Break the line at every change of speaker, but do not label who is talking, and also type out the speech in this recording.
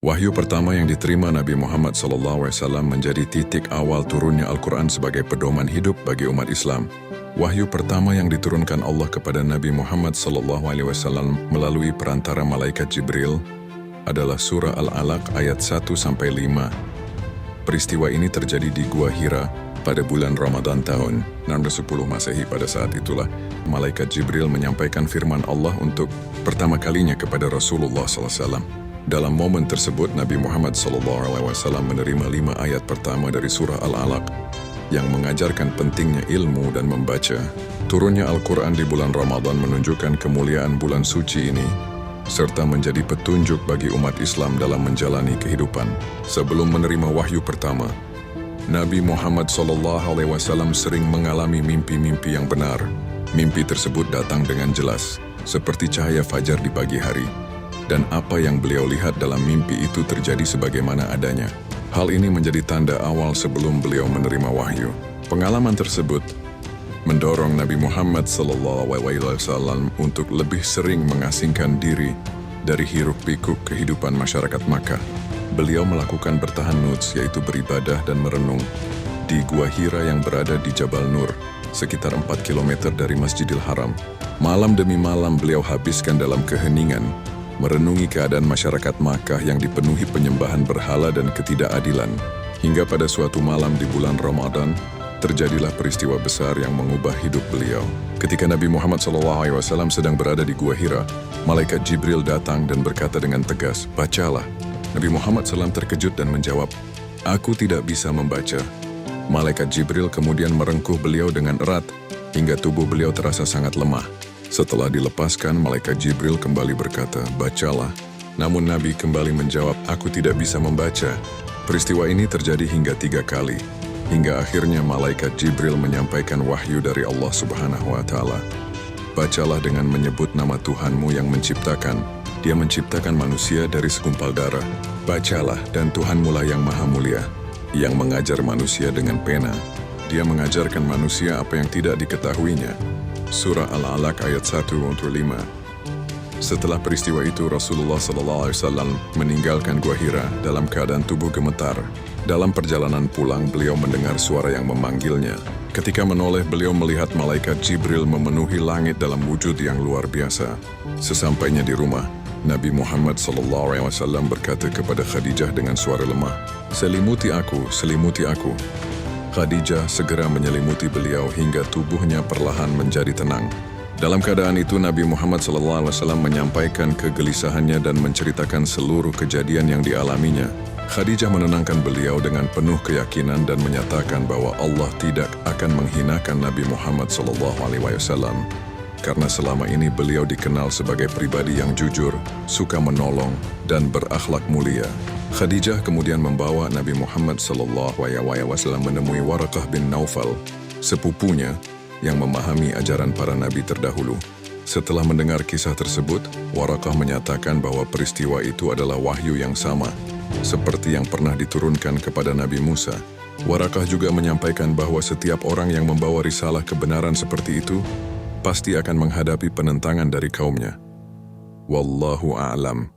Wahyu pertama yang diterima Nabi Muhammad SAW menjadi titik awal turunnya Al-Quran sebagai pedoman hidup bagi umat Islam. Wahyu pertama yang diturunkan Allah kepada Nabi Muhammad SAW melalui perantara malaikat Jibril adalah surah Al-Alaq ayat 1-5. Peristiwa ini terjadi di Gua Hira pada bulan Ramadan tahun 610 Masehi. Pada saat itulah malaikat Jibril menyampaikan firman Allah untuk pertama kalinya kepada Rasulullah SAW. Dalam momen tersebut, Nabi Muhammad SAW menerima 5 ayat pertama dari surah Al-Alaq yang mengajarkan pentingnya ilmu dan membaca. Turunnya Al-Quran di bulan Ramadan menunjukkan kemuliaan bulan suci ini, serta menjadi petunjuk bagi umat Islam dalam menjalani kehidupan. Sebelum menerima wahyu pertama, Nabi Muhammad SAW sering mengalami mimpi-mimpi yang benar. Mimpi tersebut datang dengan jelas, seperti cahaya fajar di pagi hari. Dan apa yang beliau lihat dalam mimpi itu terjadi sebagaimana adanya. Hal ini menjadi tanda awal sebelum beliau menerima wahyu. Pengalaman tersebut mendorong Nabi Muhammad SAW untuk lebih sering mengasingkan diri dari hiruk-pikuk kehidupan masyarakat Makkah. Beliau melakukan bertahannuts, yaitu beribadah dan merenung, di Gua Hira yang berada di Jabal Nur, sekitar 4 km dari Masjidil Haram. Malam demi malam beliau habiskan dalam keheningan, merenungi keadaan masyarakat Makkah yang dipenuhi penyembahan berhala dan ketidakadilan. Hingga pada suatu malam di bulan Ramadan, terjadilah peristiwa besar yang mengubah hidup beliau. Ketika Nabi Muhammad SAW sedang berada di Gua Hira, malaikat Jibril datang dan berkata dengan tegas, "Bacalah." Nabi Muhammad SAW terkejut dan menjawab, "Aku tidak bisa membaca." Malaikat Jibril kemudian merengkuh beliau dengan erat, hingga tubuh beliau terasa sangat lemah. Setelah dilepaskan, malaikat Jibril kembali berkata, "Bacalah." Namun Nabi kembali menjawab, "Aku tidak bisa membaca." Peristiwa ini terjadi hingga 3 kali, hingga akhirnya malaikat Jibril menyampaikan wahyu dari Allah Subhanahu wa Ta'ala. "Bacalah dengan menyebut nama Tuhanmu yang menciptakan. Dia menciptakan manusia dari segumpal darah. Bacalah, dan Tuhanmulah yang maha mulia, yang mengajar manusia dengan pena. Dia mengajarkan manusia apa yang tidak diketahuinya." Surah Al-Alaq ayat 1-5. Setelah peristiwa itu, Rasulullah SAW meninggalkan Gua Hira dalam keadaan tubuh gemetar. Dalam perjalanan pulang, beliau mendengar suara yang memanggilnya. Ketika menoleh, beliau melihat malaikat Jibril memenuhi langit dalam wujud yang luar biasa. Sesampainya di rumah, Nabi Muhammad SAW berkata kepada Khadijah dengan suara lemah, "Selimuti aku, selimuti aku." Khadijah segera menyelimuti beliau hingga tubuhnya perlahan menjadi tenang. Dalam keadaan itu, Nabi Muhammad SAW menyampaikan kegelisahannya dan menceritakan seluruh kejadian yang dialaminya. Khadijah menenangkan beliau dengan penuh keyakinan dan menyatakan bahwa Allah tidak akan menghinakan Nabi Muhammad SAW, karena selama ini beliau dikenal sebagai pribadi yang jujur, suka menolong, dan berakhlak mulia. Khadijah kemudian membawa Nabi Muhammad SAW menemui Waraqah bin Naufal, sepupunya yang memahami ajaran para nabi terdahulu. Setelah mendengar kisah tersebut, Waraqah menyatakan bahwa peristiwa itu adalah wahyu yang sama, seperti yang pernah diturunkan kepada Nabi Musa. Waraqah juga menyampaikan bahwa setiap orang yang membawa risalah kebenaran seperti itu pasti akan menghadapi penentangan dari kaumnya. Wallahu a'lam.